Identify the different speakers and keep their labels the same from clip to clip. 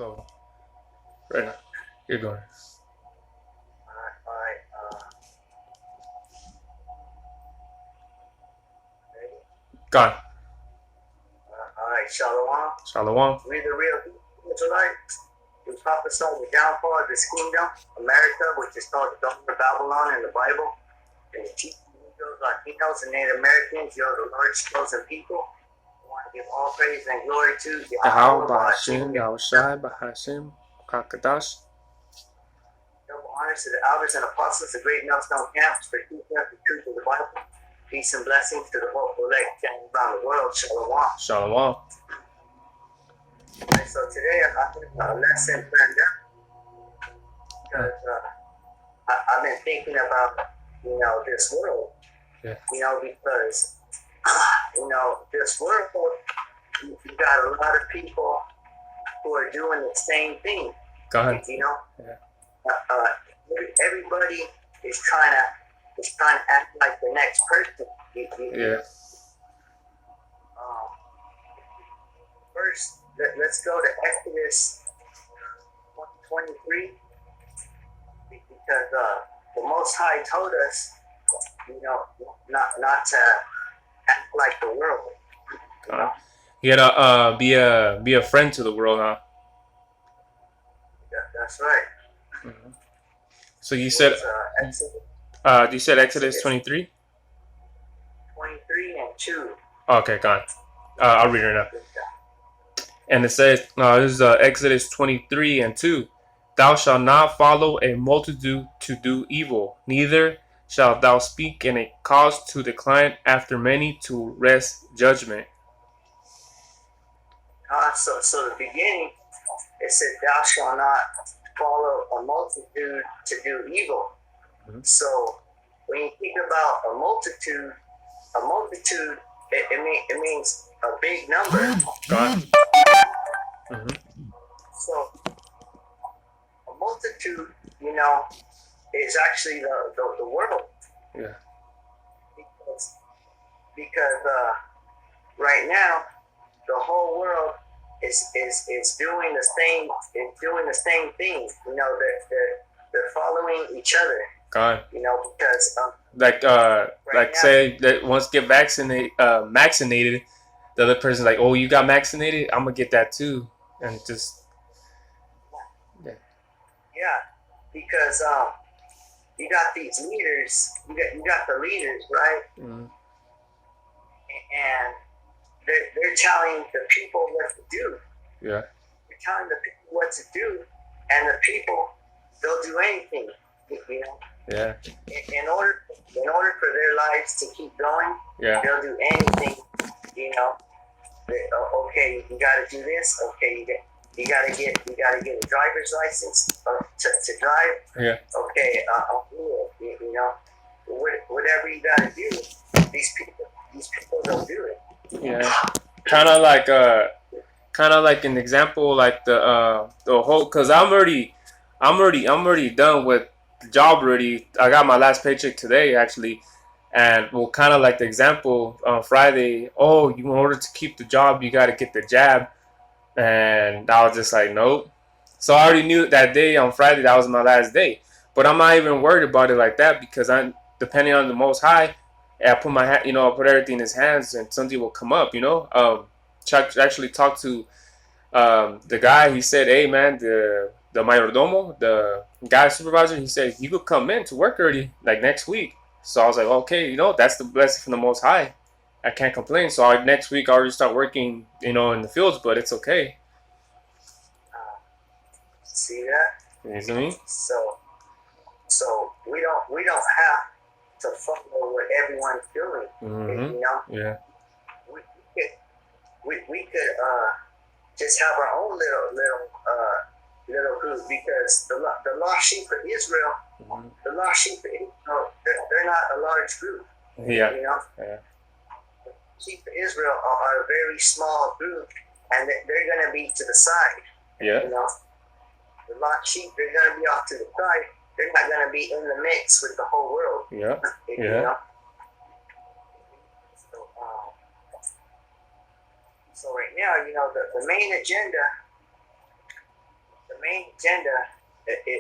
Speaker 1: So right now, you're going.
Speaker 2: Alright, ready?
Speaker 1: Gone.
Speaker 2: Alright, Shalom.
Speaker 1: Shalom.
Speaker 2: We the real Israelites. We prophesy the downfall of this kingdom, America, which is called the Daughter of Babylon in the Bible. And the chief Negroes, Latinos, and Native Americans, you're the Lord's chosen people. I want to give all praise and glory to
Speaker 1: How
Speaker 2: Yahweh,
Speaker 1: Bahashim Yahushai Bahashim Kakadash.
Speaker 2: double honors to the elders and apostles, the great millstone camps, for teaching us the truth of the Bible. Peace and blessings to the whole elect scattered around the world. Shalom.
Speaker 1: Shalom.
Speaker 2: And so today I have a lesson planned out because I've been thinking about, this world.
Speaker 1: Yeah.
Speaker 2: Because, this world, you got a lot of people who are doing the same thing.
Speaker 1: Go ahead.
Speaker 2: Yeah. Everybody is trying to act like the next person.
Speaker 1: Yeah.
Speaker 2: First, let's go to Exodus 23, because the Most High told us, not to act like the world.
Speaker 1: You gotta be a friend to the world, huh?
Speaker 2: Yeah, that's right.
Speaker 1: Mm-hmm. So you said
Speaker 2: Exodus,
Speaker 1: you said Exodus 23?
Speaker 2: 23 and 2.
Speaker 1: Okay, gone. I'll read it now. And it says, this is Exodus 23 and 2. Thou shalt not follow a multitude to do evil, neither shalt thou speak in a cause to decline after many to wrest judgment.
Speaker 2: So the beginning, it said, thou shalt not follow a multitude to do evil. Mm-hmm. So when you think about a multitude, it means a big number.
Speaker 1: God. Mm-hmm.
Speaker 2: So a multitude, is actually the world.
Speaker 1: Yeah.
Speaker 2: Because right now the whole world is doing the same thing. They're following each other.
Speaker 1: God.
Speaker 2: Because
Speaker 1: like say that once get vaccinated, the other person's like, oh, you got vaccinated, I'm gonna get that too, and just
Speaker 2: yeah, because you got these leaders, you got the leaders, right?
Speaker 1: Mm-hmm.
Speaker 2: And they're telling the people what to do.
Speaker 1: Yeah.
Speaker 2: They're telling the people what to do, and the people, they'll do anything,
Speaker 1: Yeah.
Speaker 2: In order for their lives to keep going,
Speaker 1: yeah,
Speaker 2: they'll do anything, Okay, you got to do this. Okay, you got to get a driver's license to drive.
Speaker 1: Yeah.
Speaker 2: Okay, I'll do it. Whatever you got to do, these people don't do it.
Speaker 1: Yeah. Kind of like an example, like the whole, cause I'm already done with the job already. I got my last paycheck today actually, and well, kind of like the example on Friday. Oh, in order to keep the job, you got to get the jab, and I was just like, nope. So I already knew that day on Friday that was my last day, but I'm not even worried about it like that because I'm depending on the Most High. I put my hand, I put everything in his hands, and something will come up. Chuck actually talked to the guy. He said, "Hey, man, the mayordomo, the guy supervisor, he said you could come in to work already, like next week." So I was like, "Okay, that's the blessing from the Most High. I can't complain." So next week I already start working, in the fields, but it's okay.
Speaker 2: See that?
Speaker 1: You know what I mean?
Speaker 2: So we don't have to follow what everyone's doing.
Speaker 1: Mm-hmm. Yeah.
Speaker 2: We could just have our own little group, because the lost sheep of Israel,
Speaker 1: mm-hmm.
Speaker 2: the lost sheep of Israel, they're not a large group.
Speaker 1: Yeah.
Speaker 2: Yeah. The sheep of Israel are a very small group, and they're going to be to the side.
Speaker 1: Yeah.
Speaker 2: The lost sheep, they're going to be off to the side. They're not going to be in the mix with the whole world.
Speaker 1: Yeah. Yeah.
Speaker 2: So right now, the main agenda main agenda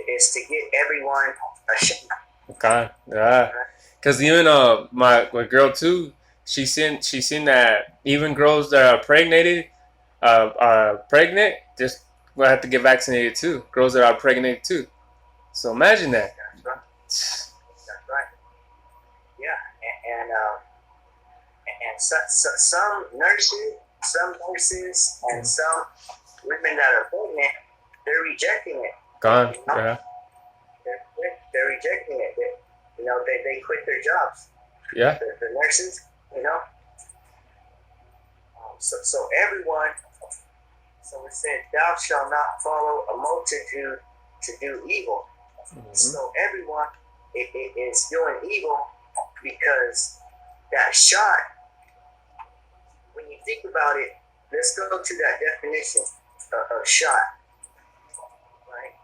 Speaker 2: is to get everyone a shot.
Speaker 1: Okay. Yeah. Cause even my girl too, she seen that even girls that are pregnant just will have to get vaccinated too. Girls that are pregnant too. So imagine that.
Speaker 2: That's right. That's right. Yeah, and some nurses, and some women that are pregnant, they're rejecting it.
Speaker 1: Gone.
Speaker 2: You know?
Speaker 1: Yeah.
Speaker 2: They're rejecting it. They quit their jobs.
Speaker 1: Yeah.
Speaker 2: The nurses, So everyone. So it said, "Thou shalt not follow a multitude to do evil."
Speaker 1: Mm-hmm.
Speaker 2: So everyone is doing evil because that shot. When you think about it, let's go to that definition of shot, right?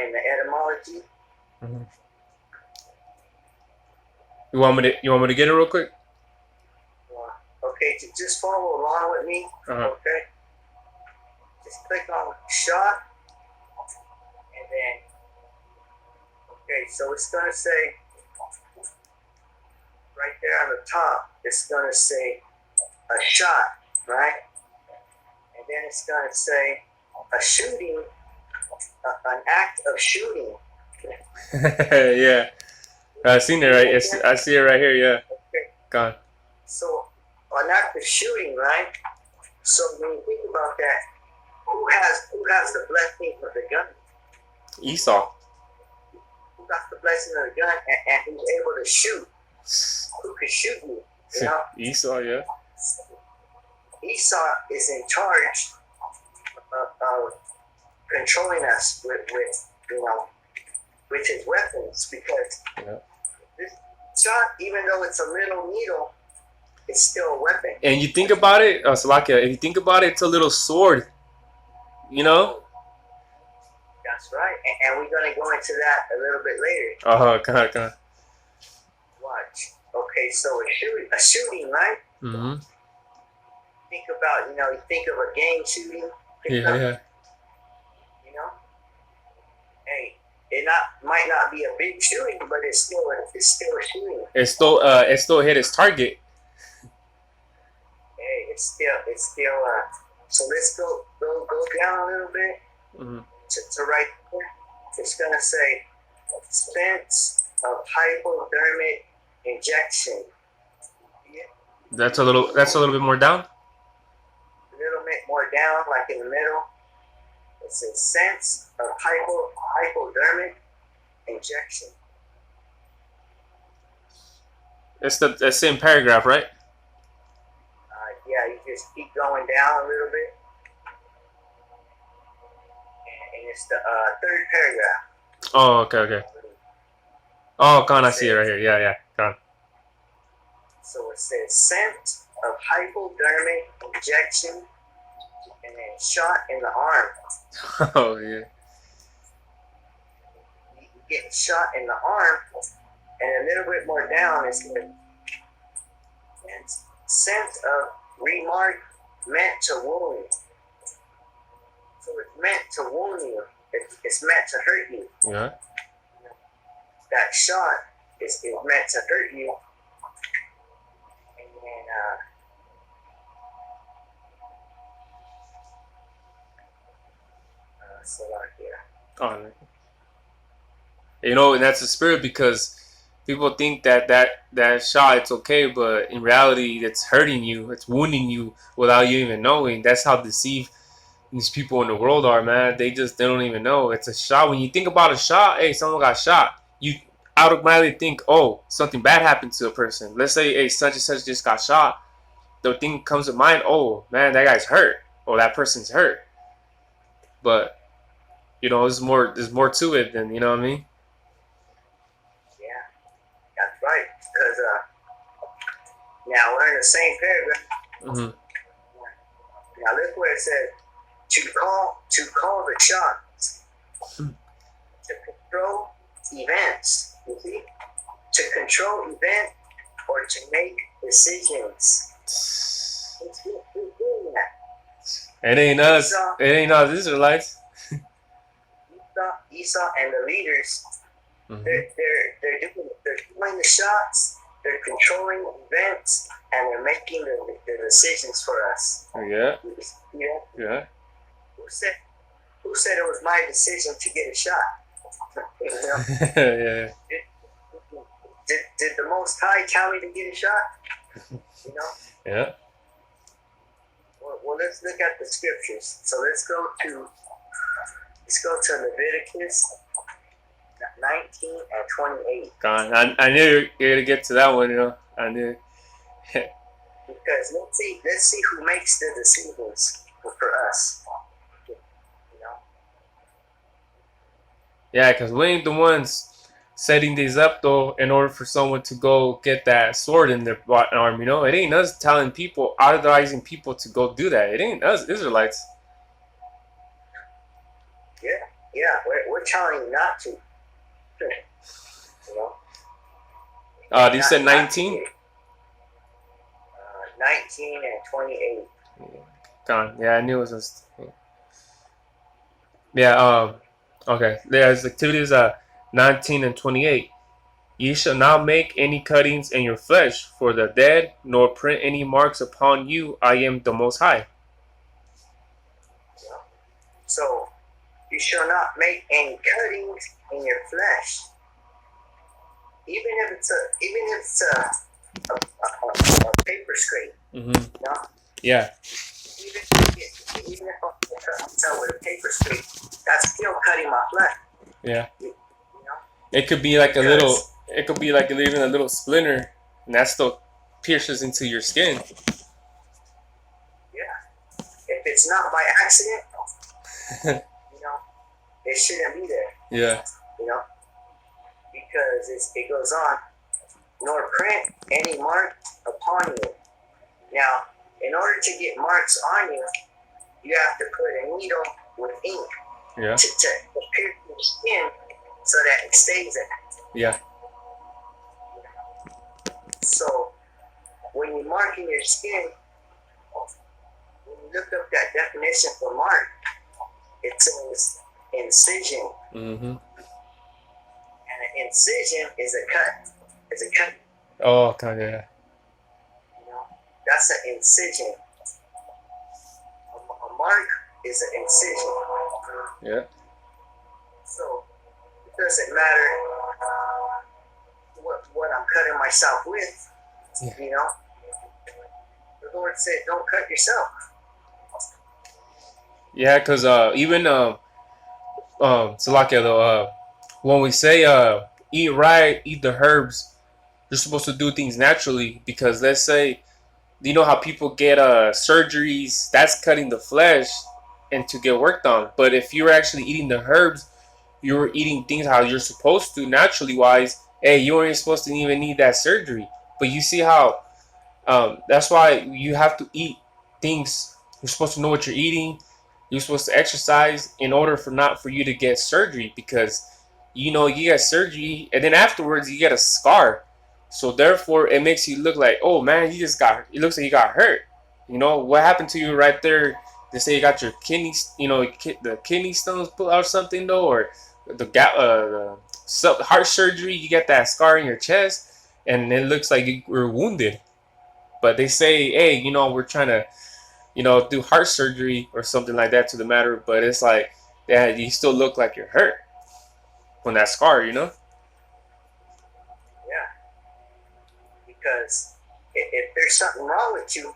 Speaker 2: In the etymology.
Speaker 1: Mm-hmm. You want me to get it real quick?
Speaker 2: Okay, just follow along with me.
Speaker 1: Uh-huh.
Speaker 2: Okay. Just click on shot, and then so it's gonna say right there on the top. It's gonna say a shot, right? And then it's gonna say a shooting, an act of shooting.
Speaker 1: Yeah. I seen it right. I see it right here. Yeah.
Speaker 2: Okay.
Speaker 1: Gone.
Speaker 2: So an act of shooting, right? So when you think about that, who has the blessing of the gun?
Speaker 1: Esau.
Speaker 2: Who got the blessing of the gun and who's able to shoot? Who can shoot you? You know?
Speaker 1: Esau, yeah.
Speaker 2: Esau is in charge of controlling us with his weapons, because this shot, even though it's a little needle, it's still a weapon.
Speaker 1: And you think about it, Salakia, if you think about it, it's a little sword. You know?
Speaker 2: That's right. And we're going to go into that a little bit later.
Speaker 1: Come on.
Speaker 2: Watch. Okay, so a shooting, right?
Speaker 1: Mm-hmm.
Speaker 2: Think about, you think of a gang shooting.
Speaker 1: Yeah.
Speaker 2: Hey, it might not be a big shooting, but it's still a shooting.
Speaker 1: It still hit its target.
Speaker 2: Hey, it's still. So let's go down a little bit.
Speaker 1: Mm-hmm.
Speaker 2: To right there. It's gonna say sense of hypodermic injection. Yeah.
Speaker 1: That's a little bit more down.
Speaker 2: A little bit more down, like in the middle. It says sense of hypodermic injection.
Speaker 1: It's the same paragraph, right?
Speaker 2: Yeah, you just keep going down a little bit. And it's the third paragraph.
Speaker 1: Oh, okay. Oh, Khan, I see it right here. Yeah, Khan.
Speaker 2: So it says scent of hypodermic injection and then shot in the arm.
Speaker 1: Oh, yeah.
Speaker 2: You get shot in the arm, and a little bit more down is the scent of remark meant to wound you. So it's meant to wound you. It's meant to hurt you.
Speaker 1: Yeah.
Speaker 2: That shot is meant to hurt you. And then so like
Speaker 1: Oh, and that's the spirit, because people think that shot, it's okay, but in reality, it's hurting you, it's wounding you without you even knowing. That's how deceived these people in the world are, man. They don't even know it's a shot. When you think about a shot, hey, someone got shot, you automatically think, oh, something bad happened to a person. Let's say, hey, such and such just got shot. The thing comes to mind, oh man, that guy's hurt, or that person's hurt. But there's more to it than, you know what I mean?
Speaker 2: Yeah, that's right. Because now we're in the same paragraph.
Speaker 1: Mm-hmm.
Speaker 2: Now look where it says to call the shots, to control events. You see, to control event or to make decisions. Who's doing that?
Speaker 1: It ain't us. It ain't us Israelites.
Speaker 2: Esau and the leaders, they're doing the shots, they're controlling events, and they're making the decisions for us.
Speaker 1: Yeah.
Speaker 2: Yeah.
Speaker 1: Yeah.
Speaker 2: Who said it was my decision to get a shot? You know?
Speaker 1: Yeah.
Speaker 2: Did the Most High tell me to get a shot? You know?
Speaker 1: Yeah.
Speaker 2: Well, let's look at the scriptures. So let's go to Leviticus 19 and 28.
Speaker 1: God, I knew you were gonna get to that one, you know. I knew.
Speaker 2: Because let's see who makes the decisions for us. You know?
Speaker 1: Yeah, because we ain't the ones setting these up though in order for someone to go get that sword in their arm, you know. It ain't us telling people, authorizing people to go do that. It ain't us Israelites.
Speaker 2: Yeah, we're telling you not to. You know?
Speaker 1: You said 19?
Speaker 2: 19 and 28.
Speaker 1: God, yeah, I knew it was us. Yeah, okay. There's activities 19 and 28. Ye shall not make any cuttings in your flesh for the dead, nor print any marks upon you. I am the Most High.
Speaker 2: So, you shall not make any cuttings in your flesh, even if it's a paper scrape.
Speaker 1: Mm-hmm.
Speaker 2: You know?
Speaker 1: Yeah.
Speaker 2: Even if I cut myself with a paper scrape, that's still cutting my flesh.
Speaker 1: Yeah.
Speaker 2: You know?
Speaker 1: It could be like it could be like even a little splinter, and that still pierces into your skin.
Speaker 2: Yeah. If it's not by accident, you know, it shouldn't be there.
Speaker 1: Yeah.
Speaker 2: You know, because it goes on, nor print any mark upon you. Now, in order to get marks on you, you have to put a needle with ink to pierce your skin so that it stays in it.
Speaker 1: Yeah.
Speaker 2: So, when you mark in your skin, when you look up that definition for mark, it says incision.
Speaker 1: Mm-hmm.
Speaker 2: And an incision is a cut. It's a cut.
Speaker 1: Oh, kind of, yeah.
Speaker 2: You know, that's an incision. A mark is an incision.
Speaker 1: Yeah.
Speaker 2: So, it doesn't matter what I'm cutting myself with, you know. The Lord said, don't cut yourself.
Speaker 1: Yeah, because even Salakia though, when we say eat right, eat the herbs, you're supposed to do things naturally. Because let's say, you know how people get surgeries, that's cutting the flesh and to get worked on. But if you're actually eating the herbs, you're eating things how you're supposed to naturally wise. Hey, you weren't supposed to even need that surgery. But you see how that's why you have to eat things. You're supposed to know what you're eating. You're supposed to exercise in order for you to get surgery, because you know you get surgery and then afterwards you get a scar. So therefore it makes you look like, oh man, it looks like you got hurt. You know what happened to you right there? They say you got your kidneys, you know, the kidney stones pulled out or something though, or the heart surgery, you get that scar in your chest and it looks like you were wounded. But they say, hey, you know, we're trying to, you know, do heart surgery or something like that to the matter, but it's like, yeah, you still look like you're hurt from that scar, you know?
Speaker 2: Yeah. Because if there's something wrong with you,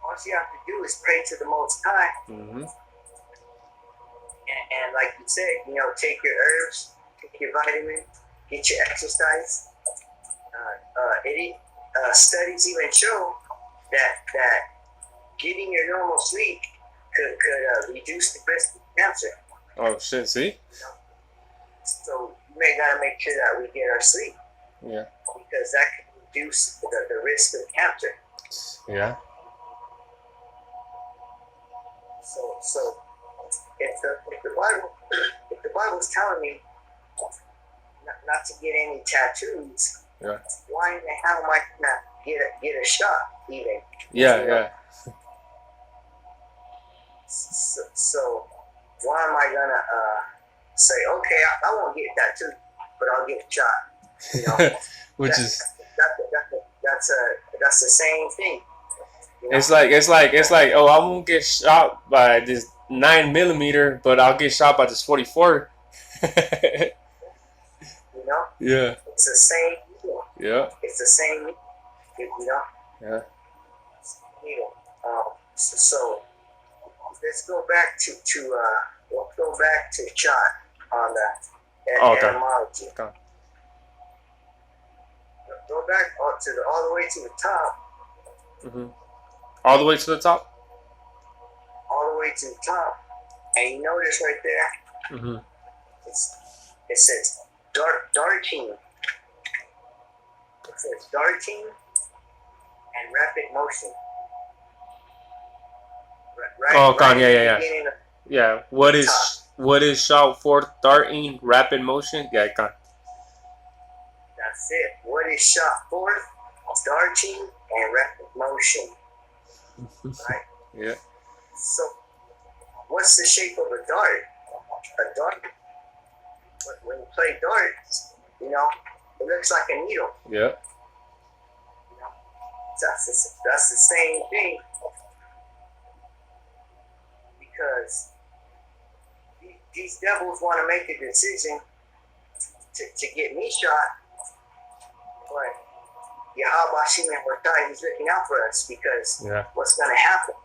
Speaker 2: all you have to do is pray to the Most High.
Speaker 1: Mm-hmm.
Speaker 2: And like you said, you know, take your herbs, take your vitamin, get your exercise. Studies even show that getting your normal sleep could reduce the risk of cancer.
Speaker 1: Oh shit! See?
Speaker 2: You know? So we may gotta make sure that we get our sleep.
Speaker 1: Yeah.
Speaker 2: Because that can reduce the risk of cancer.
Speaker 1: Yeah.
Speaker 2: So if the Bible's telling me not to get any tattoos,
Speaker 1: yeah,
Speaker 2: why in the hell am I not get a shot even?
Speaker 1: Yeah, yeah.
Speaker 2: So why am I gonna say, okay, I won't get that too, but I'll get shot. You know,
Speaker 1: Which
Speaker 2: that's,
Speaker 1: is
Speaker 2: that's the same thing. You know?
Speaker 1: it's like oh, I won't get shot by this 9mm, but I'll get shot by this 44.
Speaker 2: You know,
Speaker 1: Yeah.
Speaker 2: it's the same deal.
Speaker 1: Yeah.
Speaker 2: It's the same, you know.
Speaker 1: Yeah.
Speaker 2: So let's go back to we'll go back to Chad on that
Speaker 1: Okay.
Speaker 2: etymology.
Speaker 1: Okay.
Speaker 2: Go back all the way to the top.
Speaker 1: Mm-hmm. All the way to the top.
Speaker 2: All the way to the top, and you notice right there,
Speaker 1: Mm-hmm.
Speaker 2: it says darting. It says darting and rapid motion. Right.
Speaker 1: Oh,
Speaker 2: right
Speaker 1: yeah. Yeah. What is shot forth, darting, rapid motion? Yeah, con.
Speaker 2: That's it. What is shot forth, darting, and rapid motion. Right.
Speaker 1: Yeah.
Speaker 2: So, what's the shape of a dart? A dart. When you play darts, you know, it looks like a needle.
Speaker 1: Yeah.
Speaker 2: You know, that's the same thing. Because these devils want to make a decision to get me shot, but Yahweh Hashem and Watai, he's looking out for us, because what's going to happen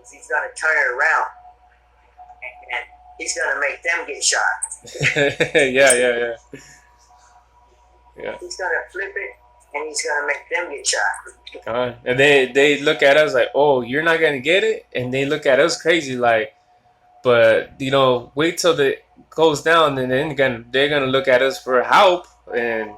Speaker 2: is he's going to turn it around and he's going to make them get shot.
Speaker 1: Yeah.
Speaker 2: He's going to flip it and he's going to make them get shot.
Speaker 1: And they look at us like, oh, you're not gonna get it, and they look at us crazy like, but you know, wait till it goes down, and then they're gonna look at us for help. And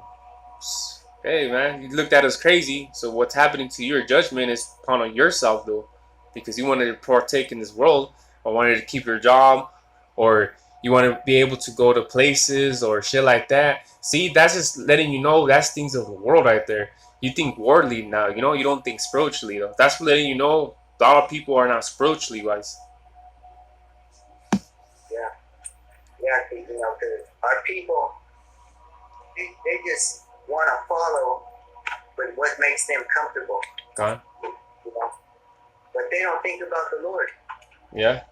Speaker 1: hey, man, you looked at us crazy. So what's happening to your judgment is upon yourself, though, because you wanted to partake in this world, or wanted to keep your job, or you want to be able to go to places or shit like that. See, that's just letting you know that's things of the world right there. You think worldly now, you know, you don't think spiritually, though. That's letting you know a lot of people are not spiritually wise.
Speaker 2: Yeah, you know, because our people, they just want to follow with what makes them comfortable.
Speaker 1: Gone.
Speaker 2: You know, but they don't think about the Lord.
Speaker 1: Yeah.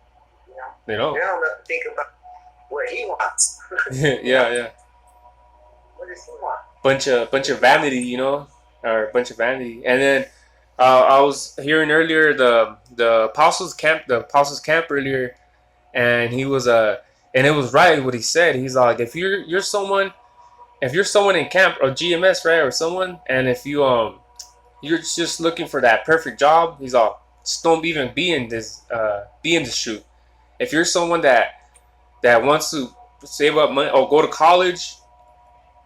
Speaker 2: You know,
Speaker 1: they don't
Speaker 2: think about what He wants.
Speaker 1: Yeah.
Speaker 2: What does He want?
Speaker 1: Bunch of vanity, you know, or a bunch of vanity. And then I was hearing earlier the apostles camp earlier, and he was and it was right what he said. He's like, if you're someone in camp or GMS, right, or someone, and if you're just looking for that perfect job, he's all, just don't even be in this shoot. If you're someone that wants to save up money or go to college,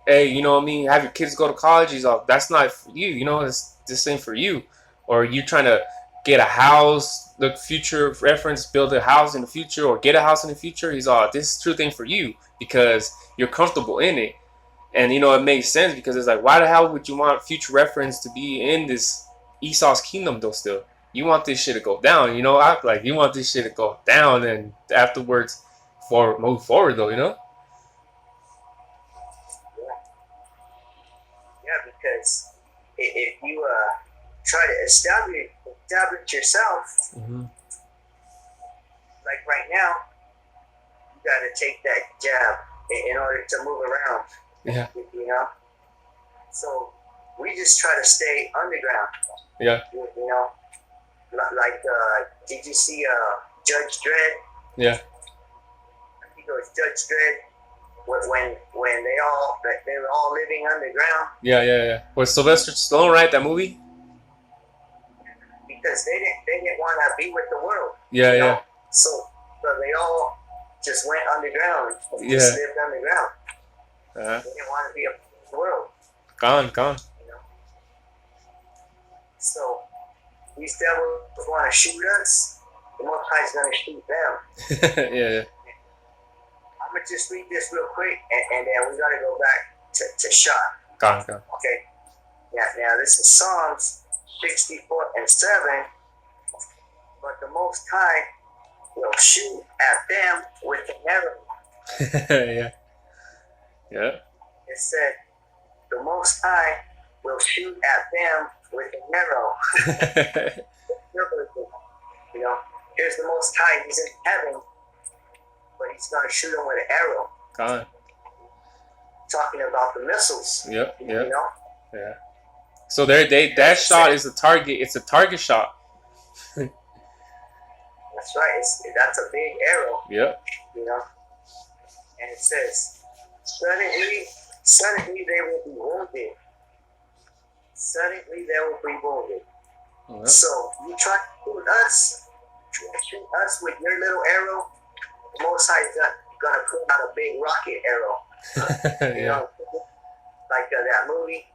Speaker 1: hey, you know what I mean, have your kids go to college, he's all, that's not for you, you know, this ain't for you. Or you trying to get a house, the future reference, build a house in the future, or get a house in the future, he's all, this true thing for you because you're comfortable in it. And you know, it makes sense, because it's like, why the hell would you want future reference to be in this Esau's kingdom though? Still, you want this shit to go down, you know, act like you want this shit to go down, and afterwards move forward though, you know.
Speaker 2: Yeah, because if you try to establish yourself, like right now, you got to take that jab in order to move around.
Speaker 1: Yeah.
Speaker 2: You know? So we just try to stay underground.
Speaker 1: Yeah.
Speaker 2: You know? Like, did you see Judge Dredd?
Speaker 1: Yeah.
Speaker 2: I think it was Judge Dredd when they were all living underground.
Speaker 1: Yeah. Was Sylvester Stallone, right, that movie?
Speaker 2: Because they didn't want to be with the world.
Speaker 1: Yeah,
Speaker 2: you know?
Speaker 1: yeah.
Speaker 2: So they all just went underground. Just lived underground. They didn't want to be a part of the world.
Speaker 1: Gone.
Speaker 2: You know? So these devils want to shoot us. The Most High is going to shoot them.
Speaker 1: Yeah.
Speaker 2: I'm going to just read this real quick, and then we got to go back to Shah.
Speaker 1: Gone.
Speaker 2: Okay. Now this is Psalms 64:7. But the Most High will shoot at them with an arrow.
Speaker 1: Yeah. Yeah.
Speaker 2: It said, the Most High will shoot at them with an arrow. You know, here's the Most High. He's in heaven, but he's going to shoot them with an arrow.
Speaker 1: God.
Speaker 2: Talking about the missiles.
Speaker 1: Yep.
Speaker 2: You
Speaker 1: Yep.
Speaker 2: know?
Speaker 1: Yeah. So that shot is a target. It's a target shot.
Speaker 2: That's right. That's a big arrow.
Speaker 1: Yep.
Speaker 2: You know? And it says, suddenly they will be wounded. Suddenly they will be wounded.
Speaker 1: Yep.
Speaker 2: So you try to shoot us with your little arrow, the Most High is gonna put out a big rocket arrow. You
Speaker 1: Yeah.
Speaker 2: know, like that movie,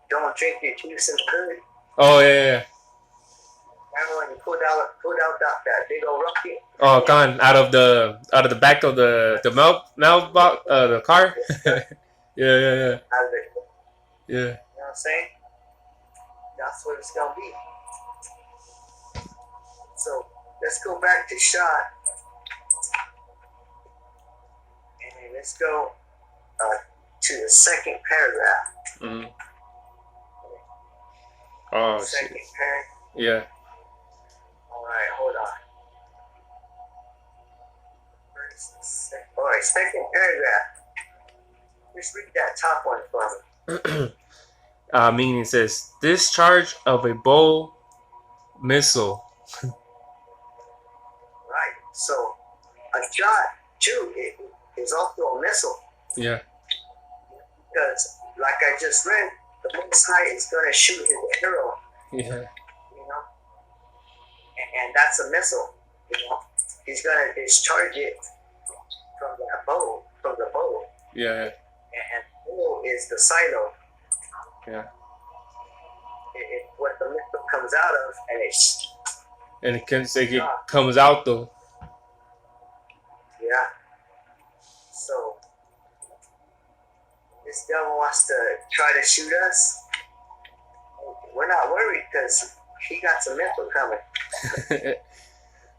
Speaker 2: Don't Drink Your Juice in the Hood.
Speaker 1: Oh yeah.
Speaker 2: Remember when you pulled out that big old rocket?
Speaker 1: Oh, gone out of the back of the mail box, the car. Yeah.
Speaker 2: Out of it.
Speaker 1: Yeah.
Speaker 2: You know what I'm saying? That's what it's gonna be. So let's go back to shot, and then let's go to the second paragraph.
Speaker 1: Mm-hmm. Oh
Speaker 2: Second
Speaker 1: shit.
Speaker 2: paragraph.
Speaker 1: Yeah.
Speaker 2: All right, hold on. All right, second paragraph. Just read that top one for me.
Speaker 1: Meaning it says discharge of a bow missile.
Speaker 2: Right. So a shot too is also a missile,
Speaker 1: Yeah.
Speaker 2: because like I just read, the Most High is going to shoot his arrow.
Speaker 1: Yeah.
Speaker 2: You know, and that's a missile. You know, he's going to discharge it from that bow, from the bow,
Speaker 1: Yeah.
Speaker 2: and the bow is the silo.
Speaker 1: Yeah.
Speaker 2: What the missile comes out of, and
Speaker 1: And it can say it comes out though.
Speaker 2: yeah. So this devil wants to try to shoot us. We're not worried because he got some missile coming.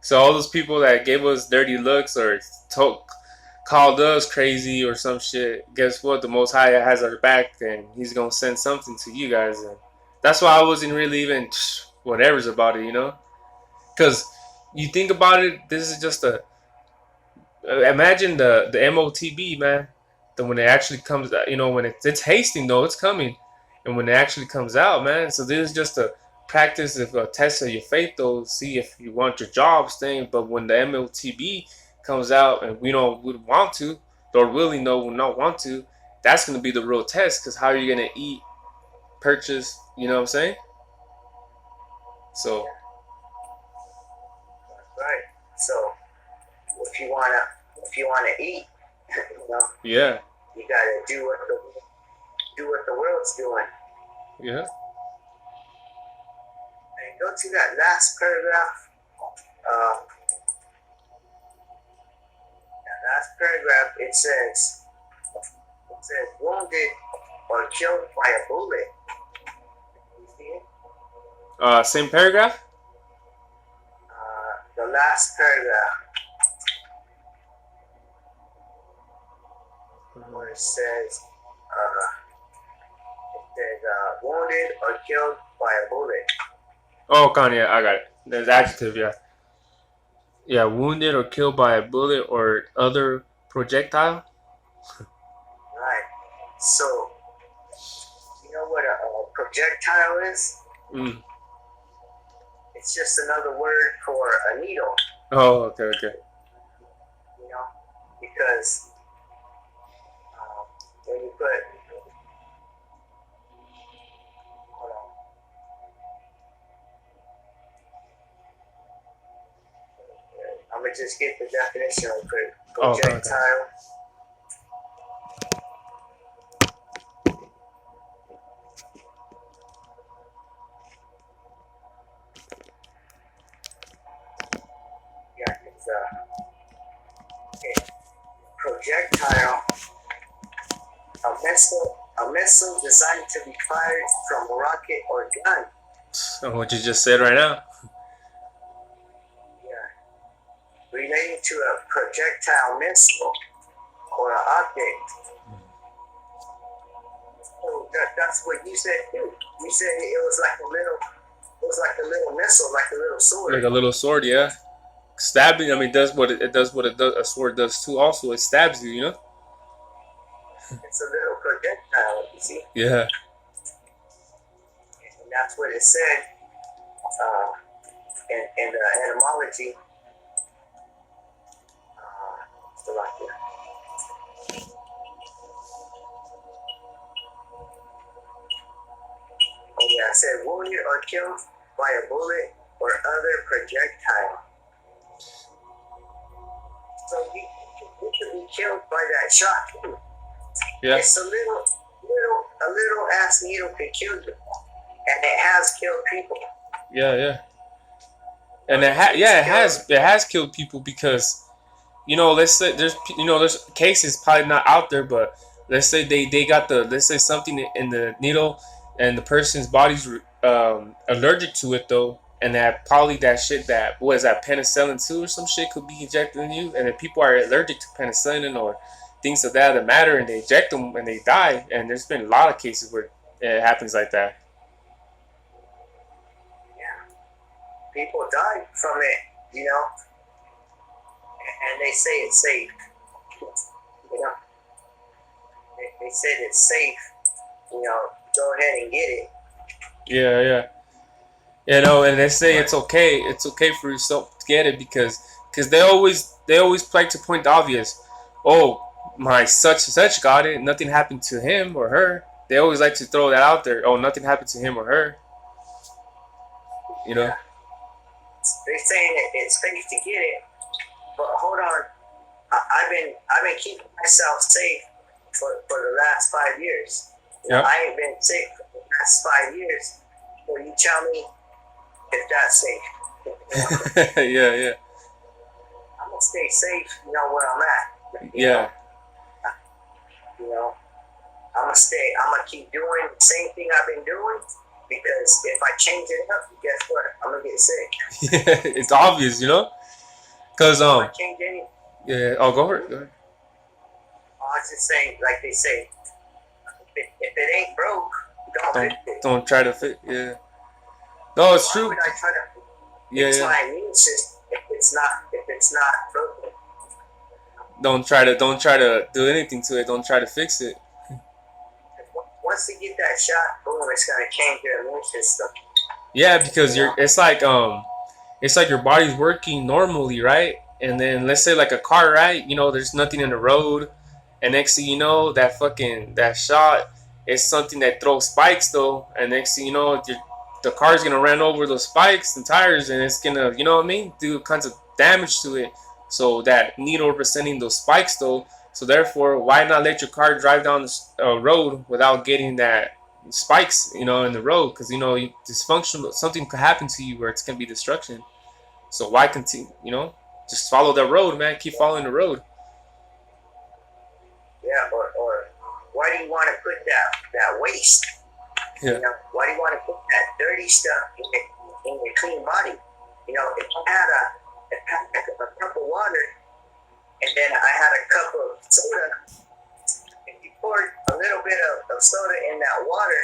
Speaker 1: So all those people that gave us dirty looks or called us crazy or some shit, guess what? The Most High has our back, and He's gonna send something to you guys. And that's why I wasn't really even whatever's about it, you know? Because you think about it, this is just imagine the MOTB, man. That when it actually comes out, you know, when it's hasting though, it's coming, and when it actually comes out, man. So this is just a practice of a test of your faith, though. See if you want your jobs thing. But when the MOTB comes out, and we would want to, Lord willing, no, will not want to. That's gonna be the real test, because how are you gonna eat, purchase? You know what I'm saying? So.
Speaker 2: Right. So if you wanna eat, you know,
Speaker 1: Yeah.
Speaker 2: you gotta do what the world's doing.
Speaker 1: Yeah.
Speaker 2: And go to that last paragraph. That last paragraph, it says wounded or killed by a bullet. You see it?
Speaker 1: Same paragraph.
Speaker 2: The last paragraph, where it says wounded or killed by a bullet.
Speaker 1: Oh, Kanye, I got it. There's adjective, yeah. Yeah, wounded or killed by a bullet or other projectile.
Speaker 2: Right. So, you know what a projectile is?
Speaker 1: Mm.
Speaker 2: It's just another word for a needle.
Speaker 1: Oh, okay.
Speaker 2: You know, because when you put, hold on. I'm gonna just get the definition of projectile.
Speaker 1: Okay.
Speaker 2: Yeah, it's projectile, a missile designed to be fired from a rocket or gun.
Speaker 1: What you just said right now.
Speaker 2: Yeah. relating to a projectile missile or an object. So that's what you said too. You said it was like a little missile, like a little sword.
Speaker 1: Like a little sword, yeah. Stabbing, I mean, does what it does. What it does, a sword does too. Also, it stabs you. You know.
Speaker 2: It's a little projectile, you see.
Speaker 1: Yeah.
Speaker 2: And that's what it said in the etymology. Still out there. Oh yeah, it said wounded or killed by a bullet or other projectile. So you could be killed by that shot too.
Speaker 1: Yeah.
Speaker 2: It's a little ass needle could kill you, and it has killed people.
Speaker 1: Yeah, yeah. And it has killed people because, you know, let's say there's cases probably not out there, but let's say they got let's say something in the needle and the person's body's allergic to it though, and that probably that shit that what is that penicillin 2 or some shit could be injected in you, and if people are allergic to penicillin or things of that matter, and they inject them and they die, and there's been a lot of cases where it happens like that.
Speaker 2: Yeah, people die from it, you know, and they say it's safe. You know, they said it's safe. You know, go ahead and get it.
Speaker 1: Yeah, yeah. You know, and they say it's okay. It's okay for yourself to get it because they always like to point the obvious. Oh, my such and such got it. Nothing happened to him or her. They always like to throw that out there. Oh, nothing happened to him or her. You know.
Speaker 2: Yeah. They're saying it's safe to get it, but hold on. I've been keeping myself safe for the last 5 years.
Speaker 1: Yeah.
Speaker 2: I ain't been sick for the last 5 years. So you tell me if that's safe.
Speaker 1: Yeah, yeah.
Speaker 2: I'm gonna stay safe. You know where I'm at.
Speaker 1: Yeah.
Speaker 2: You know, I'm gonna keep doing the same thing I've been doing, because if I change it up, guess what? I'm gonna get sick.
Speaker 1: Yeah, it's obvious, you know? Cause
Speaker 2: If I change any,
Speaker 1: yeah. Oh, go ahead.
Speaker 2: I was just saying, like they say, if it ain't broke, don't fix it.
Speaker 1: Don't try to fix. Yeah. No, it's
Speaker 2: Why
Speaker 1: true.
Speaker 2: would I try to
Speaker 1: Yeah,
Speaker 2: fix
Speaker 1: yeah.
Speaker 2: my immune system if it's not broken?
Speaker 1: Don't try to do anything to it. Don't try to fix it.
Speaker 2: Once you get that shot, boom, it's gonna change your immune system.
Speaker 1: Yeah, because it's like your body's working normally, right? And then let's say like a car, right? You know, there's nothing in the road, and next thing you know, that shot is something that throws spikes though, and next thing you know, the car's gonna run over those spikes and tires, and it's gonna, you know what I mean, do kinds of damage to it. So that needle representing those spikes though. So therefore, why not let your car drive down the road without getting that spikes, you know, in the road? Because you know, dysfunctional, something could happen to you where it's gonna be destruction. So why continue? You know, just follow the road, man. Keep following the road.
Speaker 2: Yeah, or why do you want to put that waste?
Speaker 1: Yeah.
Speaker 2: You know, why do you want to put that dirty stuff in your clean body? You know, if I had a cup of water, and then I had a cup of soda, if you poured a little bit of soda in that water,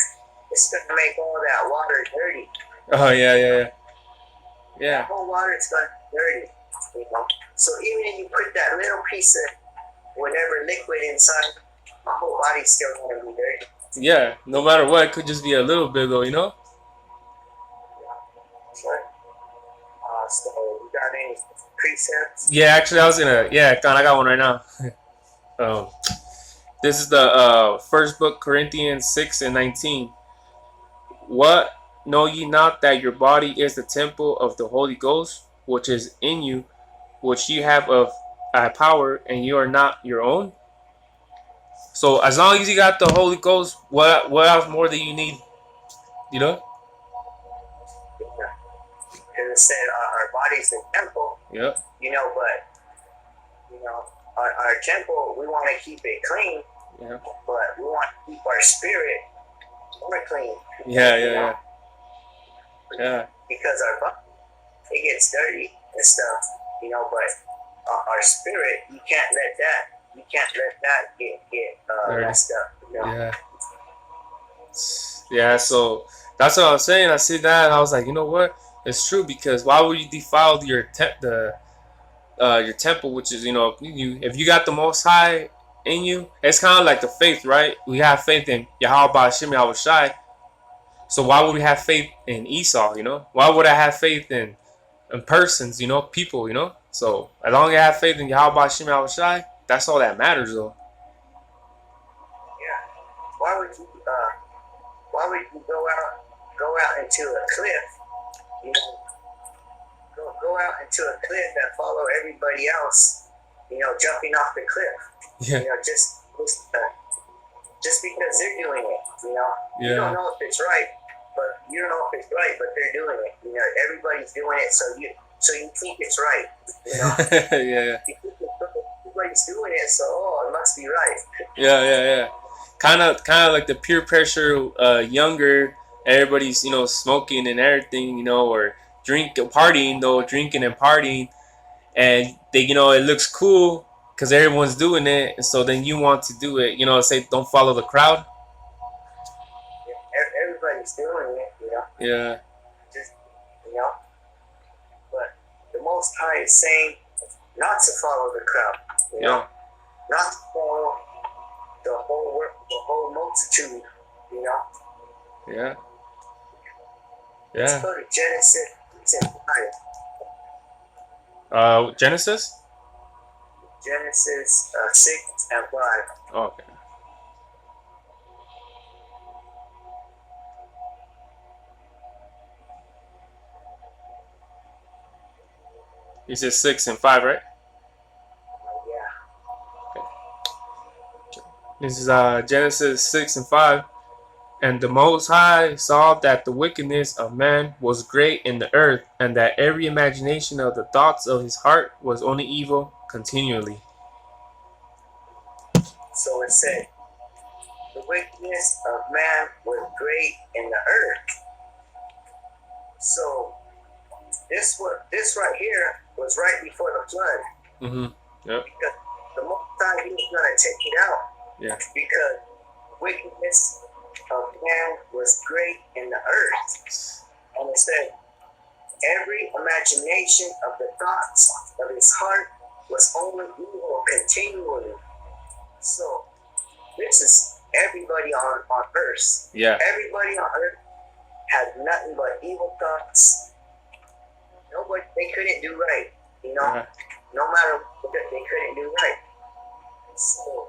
Speaker 2: it's going to make all that water dirty.
Speaker 1: Oh yeah, yeah, yeah. Yeah.
Speaker 2: That whole water is going to be dirty. You know? So even if you put that little piece of whatever liquid inside, my whole body's still going to be dirty.
Speaker 1: Yeah. No matter what, it could just be a little bit though, you know.
Speaker 2: Sure. So you got any precepts?
Speaker 1: Yeah, actually, I was gonna. Yeah, I got one right now. This is the first book, Corinthians 6:19. What know ye not that your body is the temple of the Holy Ghost, which is in you, which ye have of power, and you are not your own? So as long as you got the Holy Ghost, what else more do you need? You know?
Speaker 2: Because it said our body's a temple.
Speaker 1: Yeah.
Speaker 2: You know, but you know, our temple, we want to keep it clean.
Speaker 1: Yeah.
Speaker 2: But we want to keep our spirit more clean.
Speaker 1: Yeah, yeah, yeah. Yeah.
Speaker 2: Because our body, it gets dirty and stuff, you know, but our spirit, you can't let that get messed up. You know?
Speaker 1: Yeah. Yeah, so that's what I was saying. I see that and I was like, you know what? It's true, because why would you defile your temple, which is, you if you got the Most High in you, it's kind of like the faith, right? We have faith in Yahweh Ba'Shem Yahweh Shai. So why would we have faith in Esau? Why would I have faith in persons? People. So as long as I have faith in Yahweh Ba'Shem Yahweh Shai, that's all that matters, though.
Speaker 2: Yeah. Why would you go out into a cliff? You know, go out into a cliff and follow everybody else. Jumping off the cliff.
Speaker 1: Yeah.
Speaker 2: Just because they're doing it.
Speaker 1: Yeah.
Speaker 2: You don't know if it's right, but they're doing it. Everybody's doing it, so you think it's right.
Speaker 1: Yeah.
Speaker 2: Everybody's doing it, so it must be right.
Speaker 1: Yeah. Kind of like the peer pressure. Younger, everybody's smoking and everything, or drinking and partying, and they it looks cool because everyone's doing it, and so then you want to do it. Say don't follow the crowd.
Speaker 2: Everybody's doing it.
Speaker 1: Yeah.
Speaker 2: Just but the Most High is saying not to follow the crowd.
Speaker 1: Yeah.
Speaker 2: Not to follow the whole multitude.
Speaker 1: Yeah.
Speaker 2: Let's go to Genesis 5.
Speaker 1: Genesis
Speaker 2: 6 and 5.
Speaker 1: Okay. He says 6 and 5, right?
Speaker 2: Yeah.
Speaker 1: Okay. This is Genesis 6 and 5. And the Most High saw that the wickedness of man was great in the earth, and that every imagination of the thoughts of his heart was only evil continually.
Speaker 2: So it said, the wickedness of man was great in the earth. So this right here was right before the flood.
Speaker 1: Mm-hmm. Yep.
Speaker 2: Because the Most High, he was going to take it out.
Speaker 1: Yeah.
Speaker 2: Because wickedness of man was great in the earth. And it said, every imagination of the thoughts of his heart was only evil continually. So this is everybody on earth.
Speaker 1: Yeah.
Speaker 2: Everybody on earth had nothing but evil thoughts. Nobody, they couldn't do right.
Speaker 1: Yeah.
Speaker 2: No matter what, they couldn't do right. So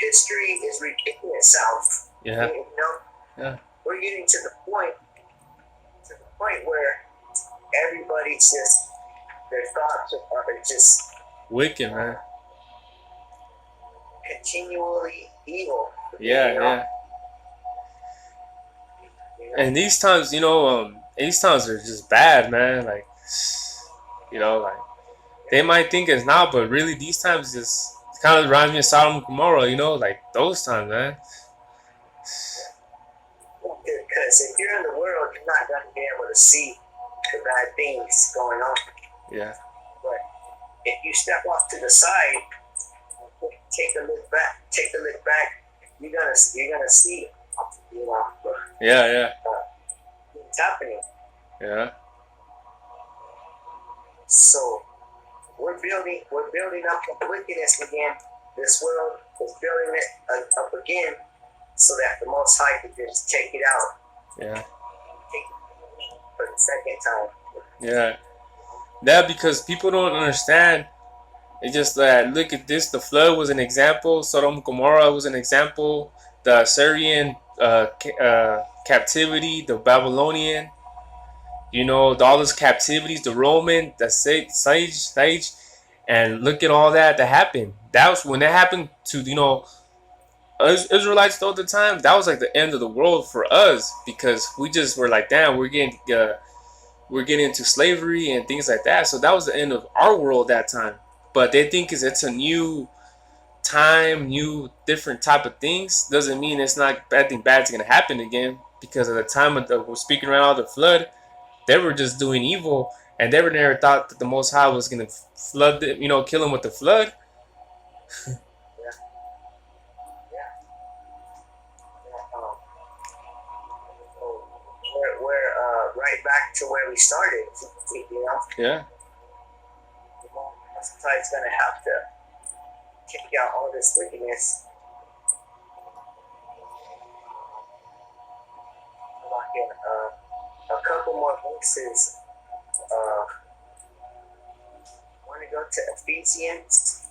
Speaker 2: history is repeating itself.
Speaker 1: Yeah. Yeah.
Speaker 2: We're getting to the point where everybody's just, their thoughts are just
Speaker 1: wicked, man.
Speaker 2: Continually evil.
Speaker 1: Yeah. And these times, these times are just bad, man. Like, like they might think it's not, but really these times just kind of reminds me of Sodom and Gomorrah, like those times, man.
Speaker 2: Because if you're in the world, you're not going to be able to see the bad things going on.
Speaker 1: Yeah.
Speaker 2: But if you step off to the side, take a look back, you're gonna see,
Speaker 1: Yeah.
Speaker 2: what's happening.
Speaker 1: Yeah.
Speaker 2: So we're building up the wickedness again. This world is building it up again, so that the Most High can just take it out.
Speaker 1: Yeah.
Speaker 2: Take it for the second time.
Speaker 1: Yeah. That because people don't understand. It's just that look at this. The flood was an example. Sodom and Gomorrah was an example. The Assyrian captivity, the Babylonian, all those captivities, the Roman, the Sage, and look at all that happened. That was when that happened to Israelites all the time. That was like the end of the world for us because we just were like, damn, we're getting into slavery and things like that. So that was the end of our world that time. But they think it's a new time, new different type of things. Doesn't mean it's not anything bad's gonna happen again. Because at the time we're speaking around all the flood, they were just doing evil, and they never thought that the Most High was gonna flood them, kill them with the flood.
Speaker 2: Yeah, yeah. So we're right back to where we started.
Speaker 1: Yeah,
Speaker 2: The Most High is gonna have to take out all this wickedness. Like a couple more verses. Want to go to Ephesians?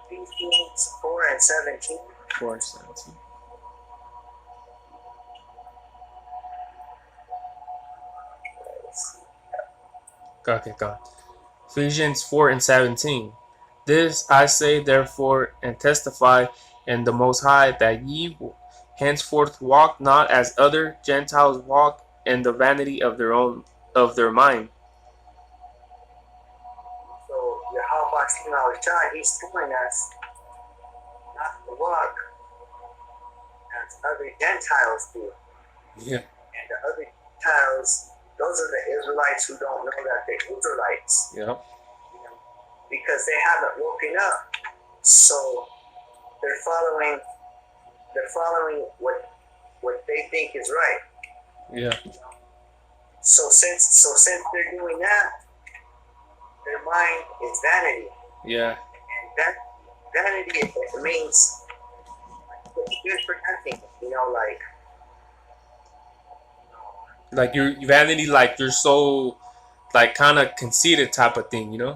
Speaker 2: Ephesians 4 and 17.
Speaker 1: 4:17. Okay, God. Ephesians 4:17. This I say therefore and testify in the Most High that ye henceforth walk not as other Gentiles walk in the vanity of their mind.
Speaker 2: So Yahweh Shai, he's telling us not to walk as other Gentiles do.
Speaker 1: Yeah.
Speaker 2: And the other Gentiles, those are the Israelites who don't know that they're Israelites.
Speaker 1: Yeah.
Speaker 2: Because they haven't woken up. So they're following what they think is right.
Speaker 1: Yeah.
Speaker 2: So since they're doing that, their mind is vanity.
Speaker 1: Yeah.
Speaker 2: And that vanity, it means good for nothing.
Speaker 1: Like your vanity, like you're so like kind of conceited type of thing,
Speaker 2: Yeah,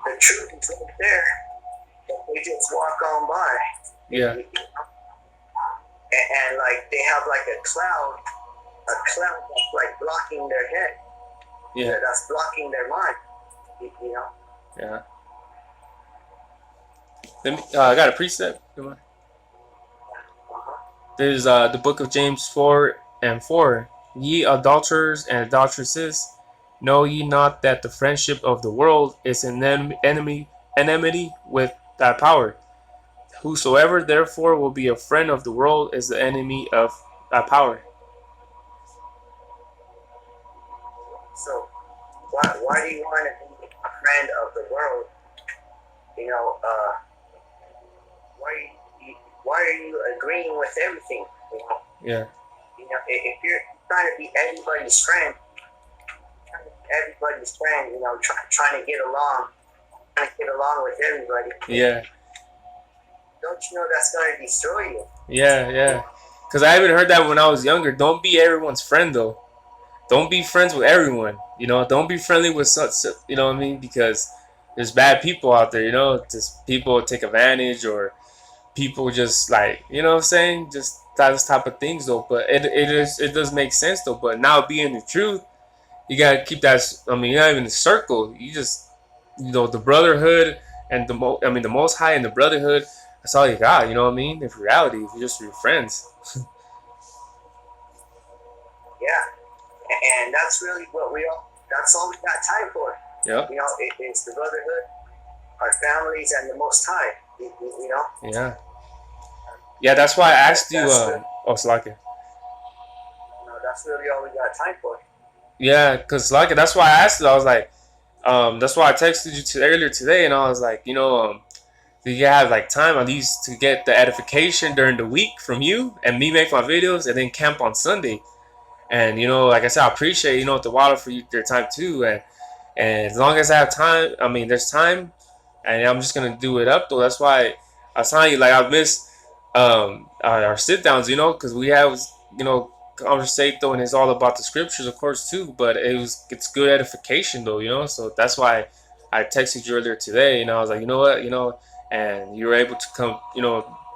Speaker 2: the truth is right there, but they just walk on by.
Speaker 1: Yeah.
Speaker 2: And like they have like a cloud that's like blocking their head.
Speaker 1: Yeah.
Speaker 2: That's blocking their mind.
Speaker 1: Yeah. I got a precept. There's the book of James 4:4. Ye adulterers and adulteresses, know ye not that the friendship of the world is an enmity with thy power? Whosoever therefore will be a friend of the world is the enemy of thy power.
Speaker 2: So why do you want to be a friend of the world? Why are you agreeing with everything?
Speaker 1: Yeah.
Speaker 2: If you're trying to be everybody's friend, trying to get along with everybody.
Speaker 1: Yeah.
Speaker 2: Don't you know that's going to destroy you?
Speaker 1: Yeah. Because I even heard that when I was younger. Don't be everyone's friend, though. Don't be friends with everyone. Don't be friendly with such, what I mean? Because there's bad people out there, just people take advantage, or people just like, what I'm saying? Just those type of things, though. But it does make sense, though. But now being the truth, you got to keep that, you're not even a circle. You just, the brotherhood and the Most High and the brotherhood, that's all you got, what I mean? In reality, if you're just your friends.
Speaker 2: Yeah. And that's really that's all we got time for.
Speaker 1: Yeah.
Speaker 2: It's the brotherhood, our families, and the Most High.
Speaker 1: Yeah. Yeah, that's why I asked you. Slaka.
Speaker 2: No, that's really all we got time for.
Speaker 1: Yeah, because Slaka, that's why I asked you. I was like, that's why I texted you earlier today, and I was like, do you have like time at least to get the edification during the week from you and me make my videos and then camp on Sunday? And like I said, I appreciate the water for your time too, and as long as I have time, there's time, and I'm just gonna do it up though. That's why I was telling you, like, I've missed our sit downs, because we have conversate though, and it's all about the scriptures, of course, too. But it's good edification though, so that's why I texted you earlier today, and I was like, you know what, and you were able to come,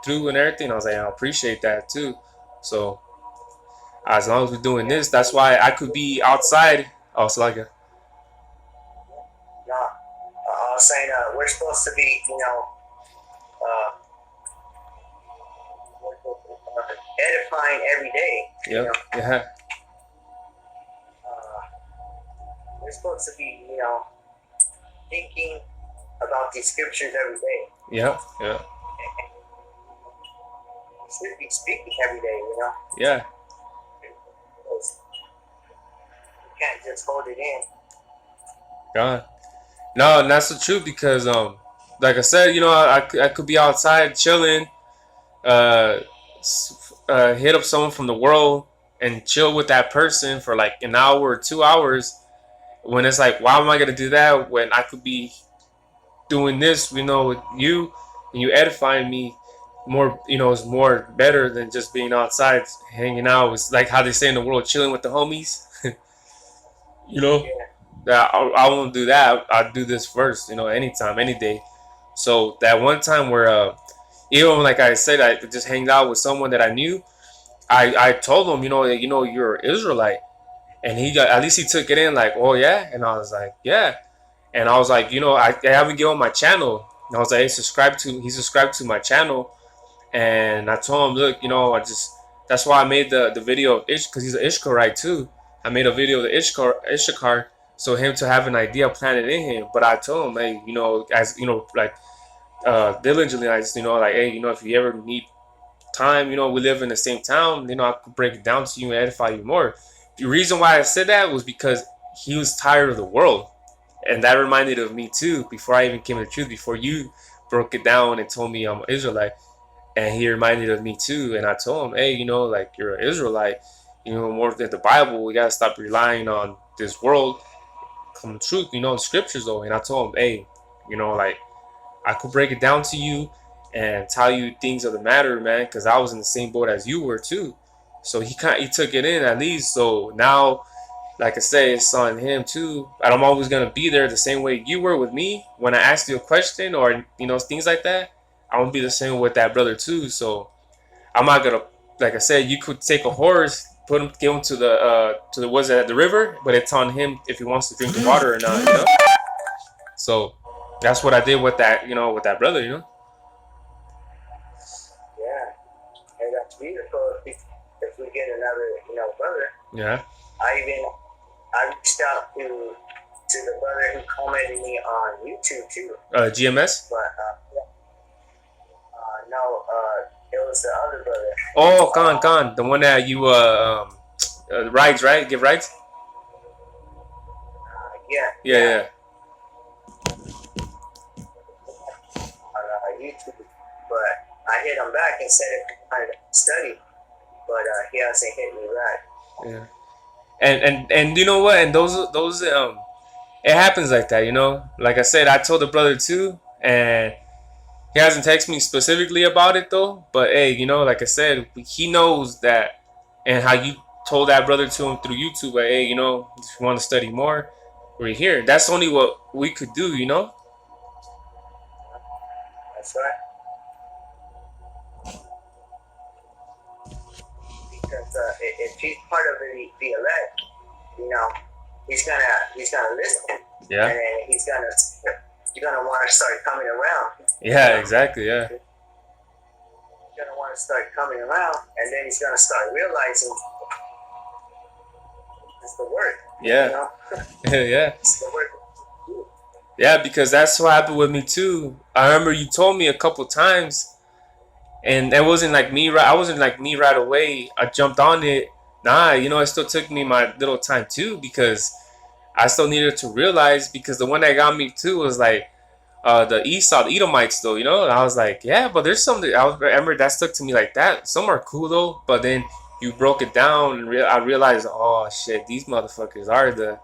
Speaker 1: through and everything. I was like, I appreciate that too. So as long as we're doing this, that's why I could be outside. Oh, it's like
Speaker 2: No, I was saying we're supposed to be, edifying every day.
Speaker 1: Yeah. Yeah.
Speaker 2: We're supposed to be, thinking about these scriptures every day.
Speaker 1: Yeah, yeah,
Speaker 2: You should be speaking every day, you know?
Speaker 1: yeah.
Speaker 2: Because you can't just hold it in.
Speaker 1: God. No, and that's the truth because like I said, you know, I could be outside chilling, uh, hit up someone from the world and chill with that person for like an hour or 2 hours. When it's like, why am I gonna do that when I could be doing this, you know, with you and you edifying me more, you know, is more better than just being outside hanging out. It's like how they say in the world, chilling with the homies. You know,
Speaker 2: Yeah.
Speaker 1: that I won't do that. I'll do this first, you know, anytime, any day. So that one time where, even like I said, I just hanged out with someone that I knew. I told him, you know, you're an Israelite, and he got at least he took it in like, oh yeah, and I was like, yeah, and I was like, you know, I haven't get on my channel. And I was like, hey, he subscribed to my channel, and I told him, look, you know, I just that's why I made the video of Ish because he's an Ishkarite too. I made a video of the Ishakar, so him to have an idea planted in him. But I told him, hey, you know, as you know, like diligently, I just, you know, like, hey, you know, if you ever need time, you know, we live in the same town, you know, I could break it down to you and edify you more. The reason why I said that was because he was tired of the world. And that reminded of me too, before I even came to the truth, before you broke it down and told me I'm an Israelite. And he reminded of me too. And I told him, hey, you know, like you're an Israelite, you know, more than the Bible, we gotta stop relying on this world. Come truth, you know, the scriptures though. And I told him, hey, you know, like I could break it down to you and tell you things of the matter, man, because I was in the same boat as you were too. So he took it in at least. So now, like I say, it's on him too. And I'm always gonna be there the same way you were with me when I asked you a question or you know things like that. I'm gonna be the same with that brother too. So I'm not gonna, like I said, you could take a horse, give him to the woods at the river, but it's on him if he wants to drink the water or not. You know. So that's what I did with that, you know, with that brother. You know.
Speaker 2: Yeah. And that's beautiful if we get another, you know, brother.
Speaker 1: Yeah.
Speaker 2: I reached out to the brother who commented me on YouTube too.
Speaker 1: GMS.
Speaker 2: But no, it was the other brother.
Speaker 1: Oh, Khan, the one that you rides, right? Give rides.
Speaker 2: Yeah.
Speaker 1: Yeah.
Speaker 2: On YouTube, but I hit him back and said if he wanted to study, but he hasn't hit me back.
Speaker 1: Yeah. And you know what? And those it happens like that, you know. Like I said, I told the brother too, and he hasn't texted me specifically about it though. But hey, you know, like I said, he knows that, and how you told that brother to him through YouTube. But hey, you know, if you want to study more, we're here. That's only what we could do, you know.
Speaker 2: That's right. Because if he's part of the elect, you know, he's gonna listen.
Speaker 1: Yeah.
Speaker 2: And then he's gonna want to start coming around.
Speaker 1: Yeah, exactly. Yeah.
Speaker 2: He's gonna want to start coming around, and then he's gonna start realizing it's the work.
Speaker 1: Yeah.
Speaker 2: You know?
Speaker 1: Yeah.
Speaker 2: It's the work.
Speaker 1: Yeah, because that's what happened with me too. I remember you told me a couple times, and it wasn't like me. I wasn't like me right away. I jumped on it. Nah, you know, it still took me my little time too because I still needed to realize because the one that got me too was like the Esau, the Edomites though, you know. And I was like, yeah, but there's something. I remember that stuck to me like that. Some are cool though, but then you broke it down and I realized, oh shit, these motherfuckers are the,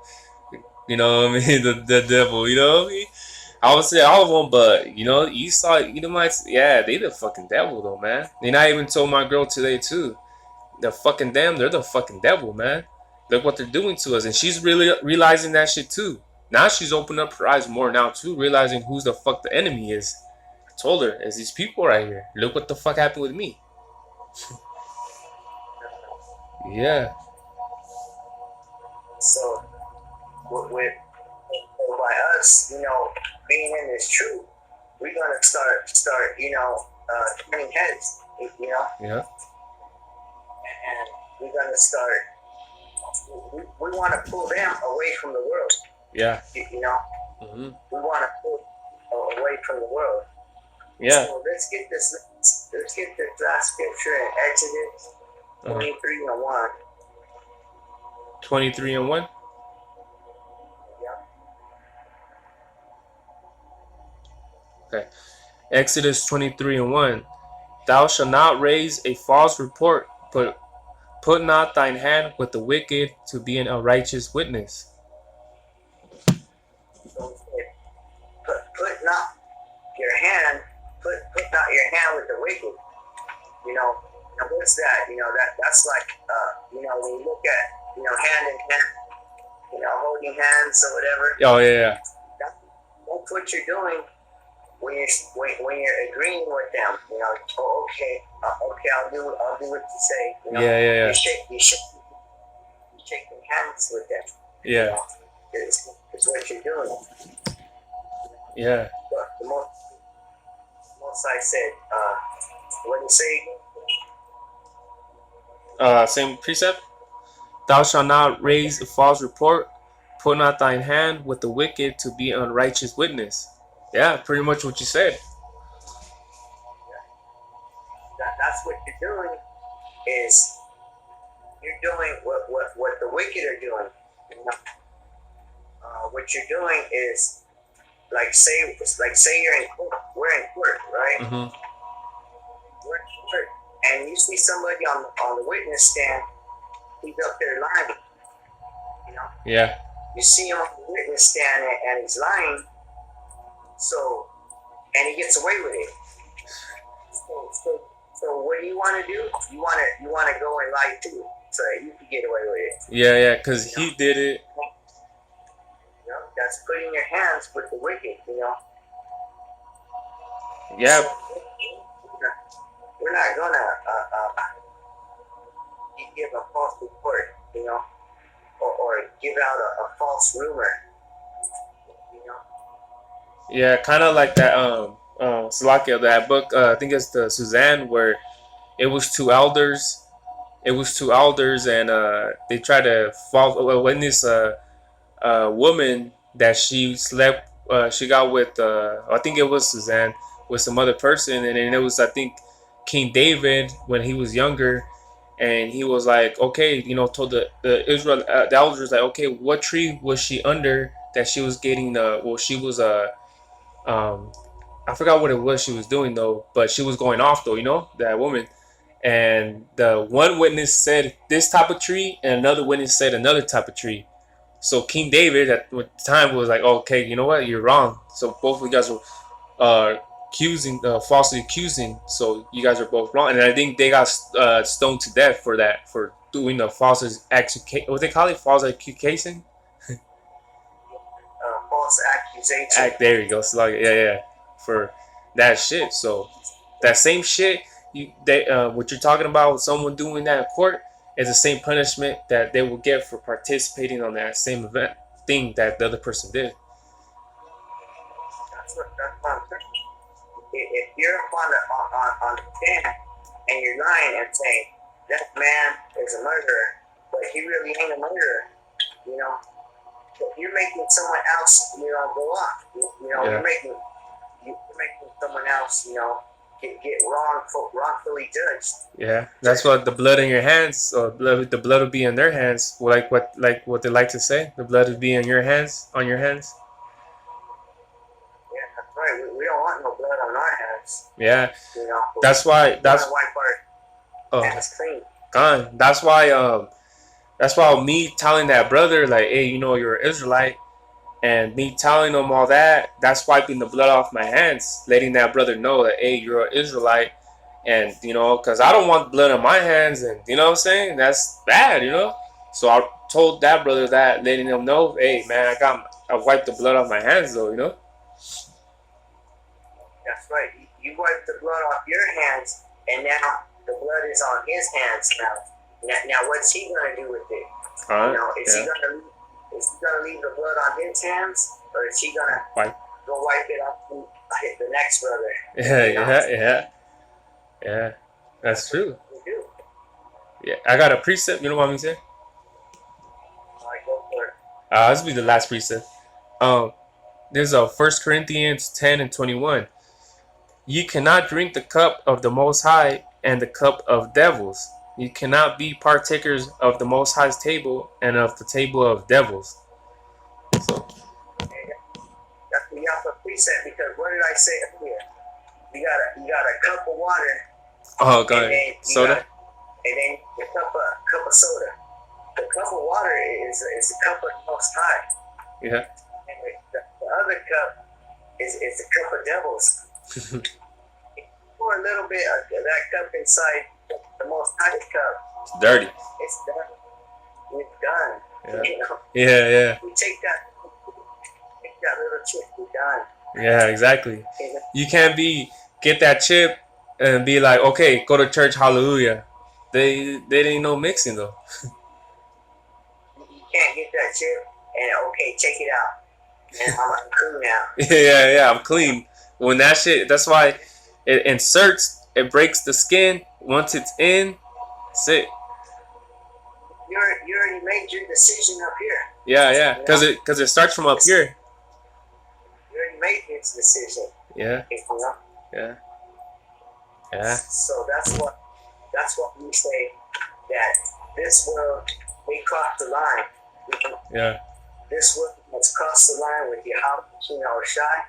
Speaker 1: you know what I mean, the devil, you know what I mean. I would say all of them, but you know, Esau, Edomites, yeah, they the fucking devil though, man. And I even told my girl today too. They're fucking them. They're the fucking devil, man. Look what they're doing to us, and she's really realizing that shit too. Now she's opened up her eyes more now too, realizing who's the fuck the enemy is. I told her, it's these people right here. Look what the fuck happened with me. Yeah.
Speaker 2: So, with by us, you know, being in this truth, we're gonna start, you know, turning heads, you know.
Speaker 1: Yeah.
Speaker 2: And we're gonna start. We want to pull them away from the world.
Speaker 1: Yeah.
Speaker 2: You know.
Speaker 1: Mm-hmm.
Speaker 2: We want to pull away from the world.
Speaker 1: Yeah.
Speaker 2: So let's get this last scripture in Exodus 23:1.
Speaker 1: 23:1.
Speaker 2: Yeah.
Speaker 1: Okay. Exodus 23:1. Thou shalt not raise a false report, but put not thine hand with the wicked to be an unrighteous witness.
Speaker 2: So put not your hand, put not your hand with the wicked. You know, now what's that? You know, that's like you know, when you look at, you know, hand in hand, you know, holding hands or whatever.
Speaker 1: Oh yeah.
Speaker 2: That's what you're doing when you're agreeing with them. You know, oh, okay, I'll do what you say. You know,
Speaker 1: Yeah.
Speaker 2: You shaking hands with them.
Speaker 1: Yeah.
Speaker 2: You know, it's what you're doing.
Speaker 1: Yeah.
Speaker 2: But the most I said, what do you say again?
Speaker 1: Same precept. Thou shalt not raise a false report, put not thine hand with the wicked to be unrighteous witness. Yeah, pretty much what you said.
Speaker 2: That's what you're doing. Is you're doing what the wicked are doing. You know? What you're doing is like say you're in court. We're in court, right?
Speaker 1: Mm-hmm.
Speaker 2: We're in court, and you see somebody on the witness stand. He's up there lying. You know.
Speaker 1: Yeah.
Speaker 2: You see him on the witness stand and he's lying. So, and he gets away with it. So what do you want to do? You want to go and lie too, so that you can get away with it.
Speaker 1: Yeah, because he did it.
Speaker 2: You know, that's putting your hands with the wicked. You know.
Speaker 1: Yeah.
Speaker 2: So, we're not gonna give a false report, you know, or give out a false rumor, you know.
Speaker 1: Yeah, kind of like that. Slovakia, that book. I think it's the Suzanne, where it was two elders. It was two elders, and they tried to witness a woman that she slept. She got with. I think it was Suzanne with some other person, and then it was, I think, King David when he was younger, and he was like, okay, you know, told the elders like, okay, what tree was she under that she was getting she was I forgot what it was she was doing though, but she was going off though, you know, that woman. And the one witness said this type of tree, and another witness said another type of tree. So King David at the time was like, okay, you know what, you're wrong. So both of you guys were falsely accusing. So you guys are both wrong, and I think they got stoned to death for that, for doing the false accusation. What they call it, false accusation.
Speaker 2: False accusation.
Speaker 1: There you go. So like, yeah, for that shit. So that same shit, what you're talking about with someone doing that in court is the same punishment that they will get for participating on that same thing that the other person did.
Speaker 2: That's what I'm saying. If you're on the stand and you're lying and saying that man is a murderer, but he really ain't a murderer, you know, if you're making someone else, you know, go off. You know,
Speaker 1: Yeah.
Speaker 2: you're making someone else, you know, get wrongfully judged.
Speaker 1: Yeah, that's what the blood in your hands, or the blood will be in their hands. Like what they like to say, the blood will be in your hands, on your hands.
Speaker 2: Yeah, that's right. We don't want no blood on our hands.
Speaker 1: Yeah,
Speaker 2: You know,
Speaker 1: that's why.
Speaker 2: we want to wipe our
Speaker 1: Oh,
Speaker 2: hands clean.
Speaker 1: gone. That's why me telling that brother like, hey, you know, you're an Israelite, and me telling him all that, that's wiping the blood off my hands, letting that brother know that, hey, you're an Israelite, and you know, because I don't want blood on my hands, and you know what I'm saying, that's bad, you know. So I told that brother that, letting him know, hey man, I wiped the blood off my hands though, you know.
Speaker 2: That's right. You wipe the blood off your hands, and now the blood is on his hands now. Now what's he gonna do with it? You know, is he gonna leave the blood on his hands, or is he gonna go wipe it off the next brother?
Speaker 1: Yeah. That's true.
Speaker 2: You do.
Speaker 1: Yeah, I got a precept. You know what I'm saying?
Speaker 2: All right, go for it.
Speaker 1: This will be the last precept. This is 1 Corinthians 10 and 21. You cannot drink the cup of the Most High and the cup of devils. You cannot be partakers of the Most High's table and of the table of devils. So
Speaker 2: that's the Yapa precept, because what did I say earlier? You got a cup of water.
Speaker 1: Oh, go ahead. Soda?
Speaker 2: And then a cup of soda. The cup of water is a cup of the Most High.
Speaker 1: Yeah.
Speaker 2: And the other cup is the cup of devils. Pour a little bit of that cup inside the Most High cup.
Speaker 1: It's dirty.
Speaker 2: It's done. It's done.
Speaker 1: Yeah.
Speaker 2: You know?
Speaker 1: Yeah.
Speaker 2: We take that little chip, we're done.
Speaker 1: Yeah, exactly. You can't get that chip and be like, okay, go to church, hallelujah. They didn't know mixing though.
Speaker 2: You can't get that chip and okay, check it out. Man, I'm cool now.
Speaker 1: Yeah, I'm clean. When that shit, that's why it inserts, it breaks the skin. Once it's in, that's it.
Speaker 2: You already made your decision up here.
Speaker 1: Yeah, because it starts from up here.
Speaker 2: You already made this decision.
Speaker 1: Yeah. Yeah.
Speaker 2: So that's what we say, that this world, they crossed the line.
Speaker 1: Yeah.
Speaker 2: This world has crossed the line with Yahweh King Al-Shai,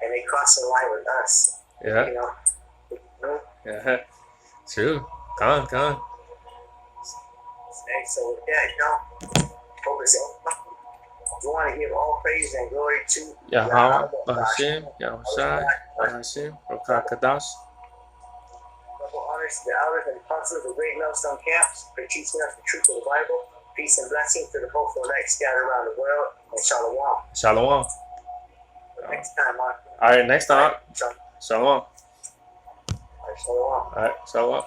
Speaker 2: and they crossed the line with us.
Speaker 1: Yeah.
Speaker 2: You know?
Speaker 1: Yeah. True. Come on.
Speaker 2: Okay, so with that, focus on. You want to give all praise and glory to
Speaker 1: Yahweh, Bahashim, Yahushai, Bahashim, Rokakadash.
Speaker 2: Double honors to the elders and apostles of Great Millstone Camps for teaching us the truth of the Bible. Peace and blessings to the hopeful elect scattered around the world. And shalom.
Speaker 1: Shalom.
Speaker 2: Next time, Mark.
Speaker 1: All right, next time. Shalom.
Speaker 2: Shalom.
Speaker 1: All right, shalom.